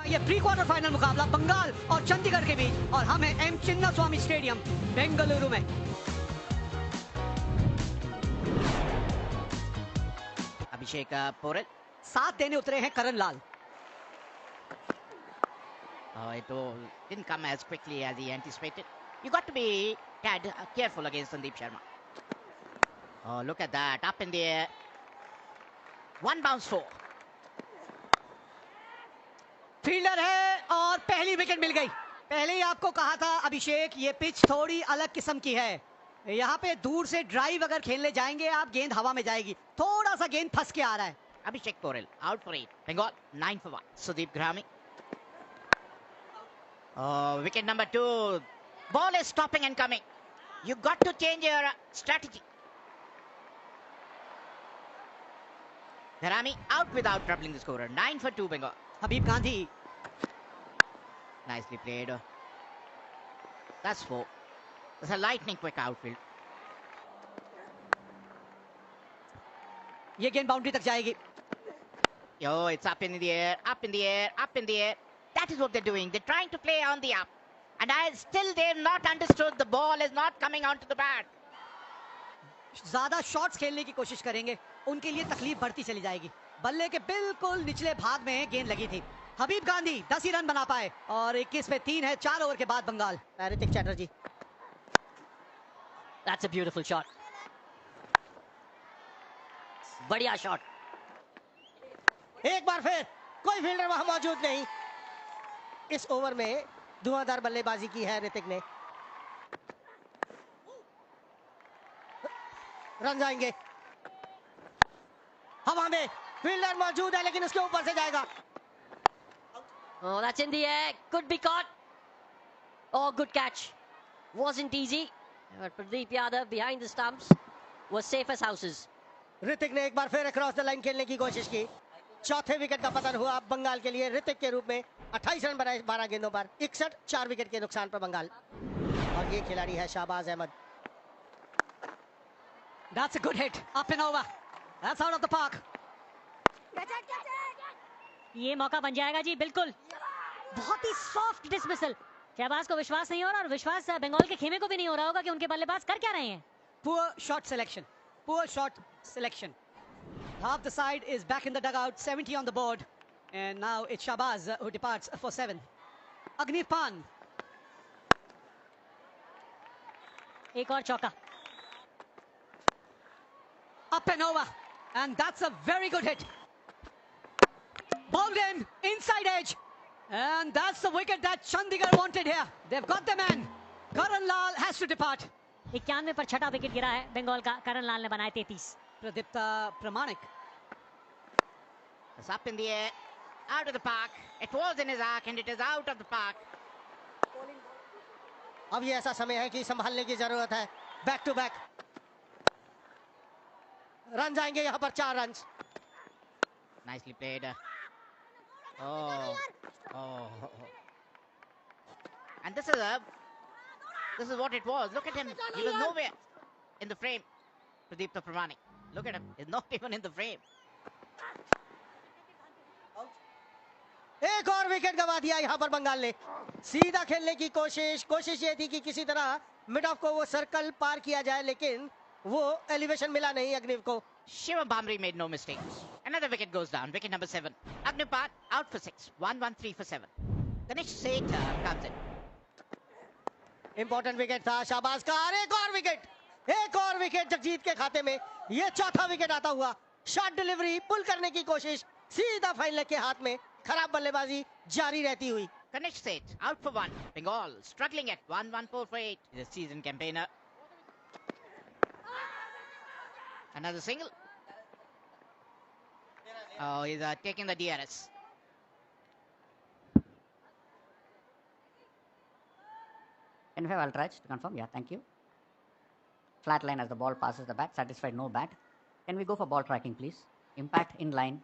ये pre quarter final मुकाबला बंगाल और चंडीगढ़ के बीच और हम हैं एम चिन्नास्वामी स्टेडियम बेंगलुरु में। अभिषेक पोरेल साथ देने उतरे हैं करण लाल। It didn't come as quickly as he anticipated. You got to be careful against Sandeep Sharma. Oh, look at that, up in the air. One bounce four. Fielder है और पहली विकेट मिल गई। पहले ही आपको कहा था अभिषेक, ये पिच थोड़ी अलग किस्म की है। यहाँ पे दूर से ड्राइव अगर खेलने जाएंगे आप, गेंद हवा में जाएगी, थोड़ा सा गेंद फंस के आ रहा है। Abhishek Porel out for 8. Bengal 9 for 1. Sudeep Grami. Oh, wicket number 2. Ball is stopping and coming. You got to change your strategy. Dharami out without troubling the scorer. 9 for 2 Bengal. Habib Gandhi, Nicely played. That's 4. That's a lightning quick outfield. ये गेंद boundary तक जाएगी। Yo, it's up in the air, up in the air, up in the air. That is what they're doing. They're trying to play on the up. And still they've not understood the ball is not coming onto the bat. ज्यादा shots खेलने की कोशिश करेंगे, उनके लिए तकलीफ बढ़ती चली जाएगी। बल्ले के बिल्कुल निचले भाग में गेंद लगी थी। हबीब गांधी 10 ही रन बना पाए और 21 पे 3 है 4 ओवर के बाद Bengal. Ritik Chatterjee, That's a beautiful shot. बढ़िया शॉट। एक बार फिर कोई फील्डर वहां मौजूद नहीं। इस ओवर में धुआंधार बल्लेबाजी की है ऋतिक ने। रन जाएंगे, हवा में फील्डर मौजूद है लेकिन उसके ऊपर से जाएगा। Oh, that's in the air. Could be caught. Oh, good catch. Wasn't easy. But Pradeep Yadav behind the stumps was safe as houses. Hrithik ने एक बार फिर अक्रॉस द लाइन खेलने की कोशिश की। चौथे विकेट का पतन हुआ बंगाल के लिए। ऋतिक के रूप में 28 रन बनाए 12 गेंदों पर, 61 4 विकेट के नुकसान पर बंगाल। और ये खिलाड़ी है Shahbaz Ahmad. That's a good hit, up and over. That's out of the park. ये मौका बन जाएगा जी, बिल्कुल। बहुत ही सॉफ्ट डिसमिसल। शहबाज को विश्वास नहीं हो रहा और विश्वास बंगाल के खेमे को भी नहीं हो रहा होगा कि उनके बल्लेबाज कर क्या रहे हैं। Poor shot selection. Poor shot selection. Half the side is back in the dugout, 70 on the board. And now it's Shahbaz who departs for 7. Agni Pan. एक और चौका। Up and over. And that's a very good hit. Bowled in, inside edge. And that's the wicket that Chandigarh wanted here. They've got the man. Karan Lal has to depart. 91 पर छठा wicket गिरा है बंगाल का। करण लाल ने बनाए 33। Pradipta Pramanik. It's up in the air, out of the park. It was in his arc and it is out of the park. अब ये ऐसा समय है कि संभालने की जरूरत है। बैक टू बैक रन जाएंगे यहाँ पर 4 run. Nicely played. Oh. And this is what it was. Look at him. He was nowhere in the frame. Pradeep Pramanik. Look at him. He's not even in the frame. एक और wicket गवा दिया यहाँ पर बंगाल ने। सीधा खेलने की कोशिश ये थी कि किसी तरह मिड ऑफ को वो सर्कल पार किया जाए, लेकिन वो एलिवेशन मिला नहीं अग्निव को। Shivam Bamri made no mistakes. Another wicket goes down. Wicket number 7. Agnipat out for 6. 1-1-3 for 7. Ganesh Seth comes in. Important wicket था शाहबाज का। और एक और विकेट जगजीत के खाते में। ये चौथा विकेट आता हुआ। शॉट डिलीवरी पुल करने की कोशिश, सीधा फाइनल के हाथ में। खराब बल्लेबाजी जारी रहती हुई। Ganesh Seth out for 1. Bengal struggling at 1-1-4 for 8. He's a seasoned campaigner. Another single. Oh, he's taking the DRS. Can we have Ultrach to confirm? Yeah, thank you. Flat line as the ball passes the bat. Satisfied, no bat. Can we go for ball tracking, please? Impact in line.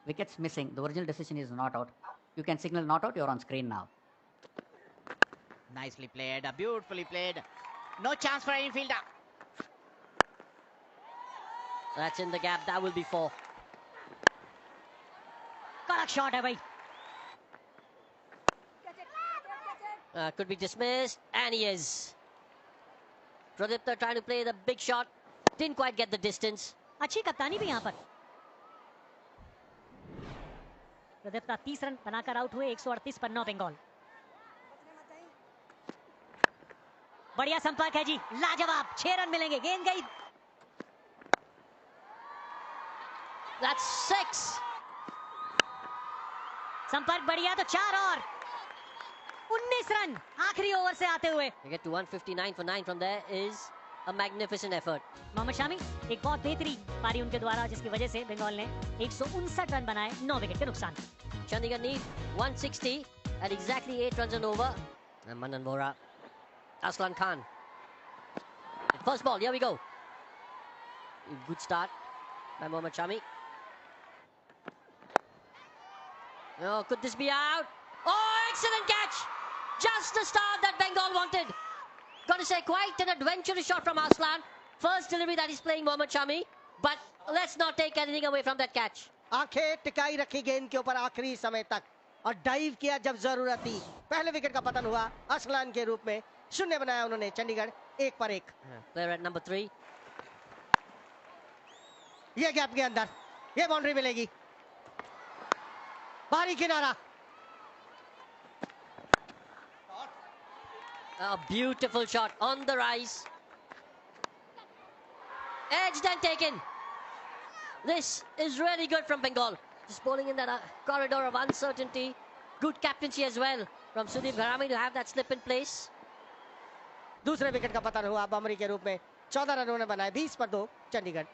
Wickets missing. The original decision is not out. You can signal not out. You're on screen now. Nicely played. Beautifully played. No chance for any fielder. That's in the gap. That will be 4. कड़क shot है भाई। Could be dismissed, and he is. Pradipta trying to play the big shot, didn't quite get the distance. अच्छी कप्तानी भी यहाँ पर। Pradipta 30 run बनाकर out हुए 138 पर 9 बंगाल। बढ़िया संपर्क है जी, लाजवाब। 6 रन मिलेंगे, गेंद गई। That's 6. संपर्क बढ़िया तो 4 और 19 रन आखिरी ओवर से आते हुए। They get to 159 for 9 from there is a magnificent effort. Mohammad Shami एक बहुत बेहतरीन पारी उनके द्वारा, जिसकी वजह से बंगाल ने 159 रन बनाए 9 विकेट के नुकसान। Chandigarh need 160 at exactly 8 runs and over. And Manan Vora, Aslan Khan. First ball, here we go. Good start by Mohammad Shami. Oh, could this be out? Oh, excellent catch! Just the start that Bengal wanted. Got to say, quite an adventurous shot from Aslan. First delivery that he's playing Mohammad Shami. But let's not take anything away from that catch. आंखें टिकाई रखी गेंद के ऊपर आखिरी समय तक और dive किया जब जरूरत थी। पहले विकेट का पतन हुआ असलान के रूप में। शून्य बनाया उन्होंने चंडीगढ़ 1 पर 1। Player at number 3. ये गैप के अंदर ये बाउंड्री मिलेगी। बाहरी किनारा। A beautiful shot on the rise. Edged and taken. This is really good from Bengal. Just bowling in that corridor of uncertainty. Good captaincy as well from Sudeep Gharami to have that slip in place. दूसरे wicket का पतन हुआ बमरी के रूप में। 14 run उन्होंने बनाए 20 पर 2 चंडीगढ़।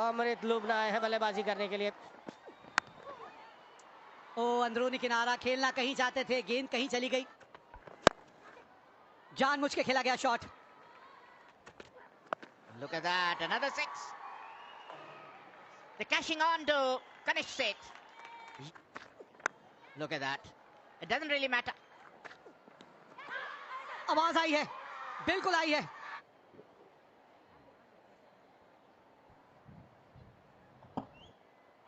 अमृत लुबना है बल्लेबाजी करने के लिए। ओ अंदरूनी किनारा, खेलना कहीं चाहते थे, गेंद कहीं चली गई। जानबूझ के खेला गया shot. Look at that, another 6. They're cashing on to finish 6. Look at that. It doesn't really matter. आवाज आई है, बिल्कुल आई है।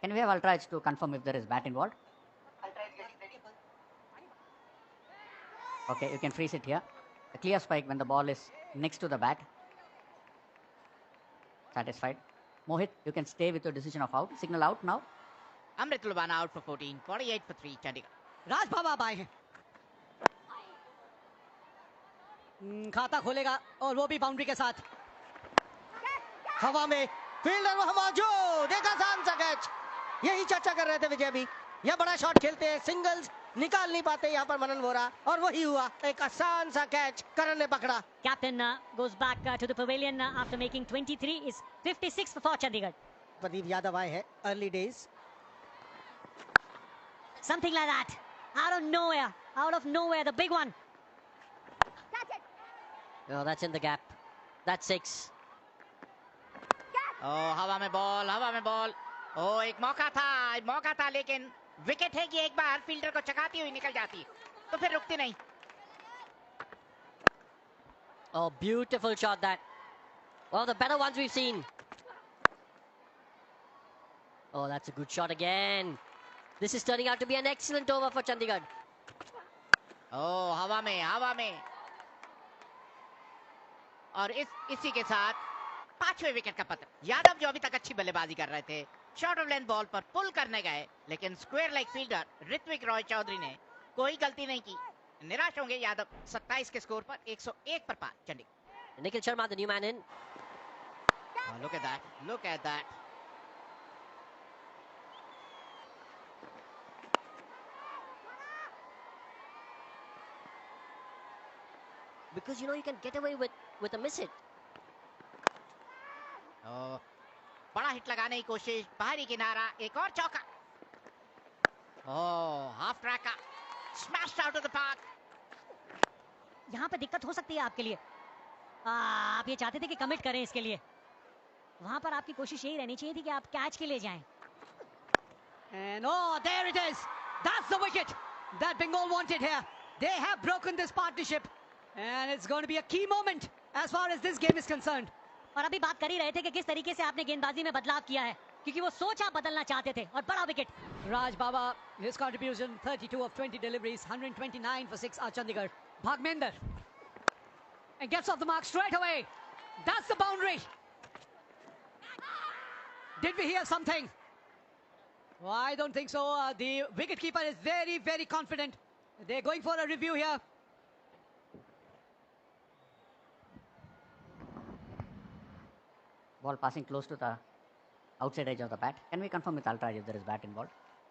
Can we have Ultraj to confirm if there is bat involved? Okay, you can freeze it here. A clear spike when the ball is next to the bat. Satisfied. Mohit, you can stay with your decision of out. Signal out now. Amrit Lubana out for 14, 48 for 3, Chandigarh. राज बाबा अब आए हैं। खाता खोलेगा और वो भी boundary के साथ। हवा में फील्डर वहां मौजूद, देखा आसान सा कैच। यही चर्चा कर रहे थे विजय भी। यह बड़ा शॉट खेलते हैं, सिंगल्स निकाल नहीं पाते यहाँ पर मनन वोरा, और वही हुआ। एक आसान सा कैच करण ने पकड़ा। Captain goes back to the pavilion after making 23 is 56 for Chandigarh. Pradeep Yadav आए हैं early days. Something like that. Out of nowhere, the big one. Oh, that's in the gap. That's 6. Oh, हवा में बॉल। Oh, एक मौका था, लेकिन wicket है कि एक बार फील्डर को चकाती हुई निकल जाती तो फिर रुकती नहीं। Oh, beautiful shot that. One of the better ones we've seen. Oh, that's a good shot again. This is turning out to be an excellent over for Chandigarh. Oh, हवा में। और इसी के साथ 5वें विकेट का पतन। यादव जो अभी तक अच्छी बल्लेबाजी कर रहे थे, शॉर्ट ऑफ लेंथ बॉल पर पुल करने गए, लेकिन square leg fielder Ritwik Roy Chowdhury ने कोई गलती नहीं की। निराश होंगे यादव 27 के स्कोर पर 101 पर 5 Chandigarh. Nikhil Sharma, the new man in. Oh, look at that. Because you can get away with a miss hit. Oh, बड़ा हिट लगाने की कोशिश, बाहरी किनारा, एक और चौका। Oh, half track का smashed out of the park. यहाँ पे दिक्कत हो सकती है आपके लिए। आप ये चाहते थे कि कमिट करें इसके लिए। वहां पर आपकी कोशिश यही रहनी चाहिए थी कि आप कैच के लिए जाएं। And oh, there it is. That's the wicket that Bengal wanted here. They have broken this partnership, and it's going to be a key moment as far as this game is concerned. और अभी बात कर ही रहे थे कि किस तरीके से आपने गेंदबाजी में बदलाव किया है। क्योंकि वो सोच आप बदलना चाहते थे और बड़ा wicket. Raj Baba, his contribution 32 of 20 deliveries, 129 for 6 are Chandigarh. Bhagmender. And gets off the mark straight away. That's the boundary. Did we hear something? Well, I don't think so. The wicketkeeper is very, very confident. They're going for a review here. Ball passing close to the outside edge of the bat. Can we confirm with Ultraj if there is bat involved?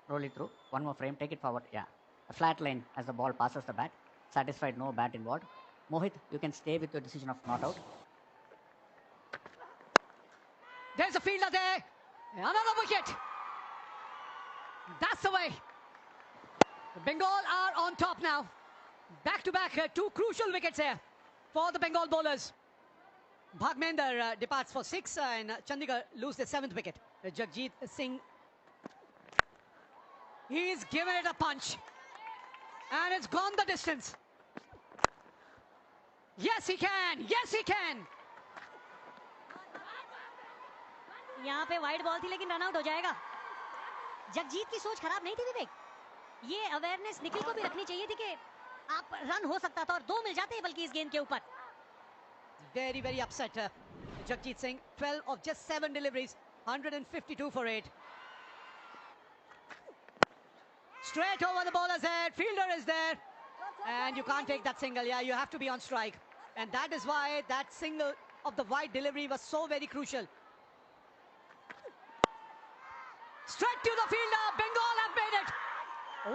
Roll it through. One more frame. Take it forward. Yeah. A flat line as the ball passes the bat. Satisfied, no bat involved. Mohit, you can stay with your decision of not out. There's a fielder there. Another wicket. That's the way. The Bengal are on top now. Back to back, two crucial wickets here for the Bengal bowlers. Bhagmender departs for 6 and Chandigarh lose their 7th wicket. Jagjit Singh, he's given it a punch and it's gone the distance. Yes, he can. Yes, he can. यहाँ पे wide ball थी लेकिन run out हो जाएगा. जगजीत की सोच खराब नहीं थी विवेक. ये अवेयरनेस निखिल को भी रखनी चाहिए थी कि आप रन हो सकता था और 2 मिल जाते हैं बल्कि इस गेंद के ऊपर. Very, very upset. Jagjit Singh, 12 of just 7 deliveries, 152 for 8. Straight over the bowler's head, fielder is there. And you can't take that single, yeah, you have to be on strike. And that is why that single of the wide delivery was so very crucial. Straight to the fielder, Bengal have made it.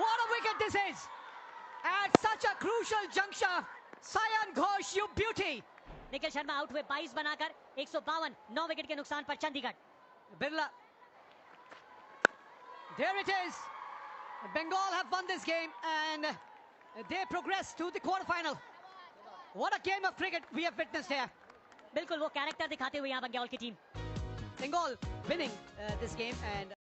What a wicket this is. At such a crucial juncture, Sayan Ghosh, you beauty. Nikhil Sharma out हुए 22 बनाकर 152, 9 wicket के नुकसान पर Chandigarh. Birla. There it is. Bengal have won this game and they progress to the quarterfinal. What a game of cricket we have witnessed here. बिल्कुल वो character दिखाते हुए यहाँ बंगाल की team. Bengal winning this game and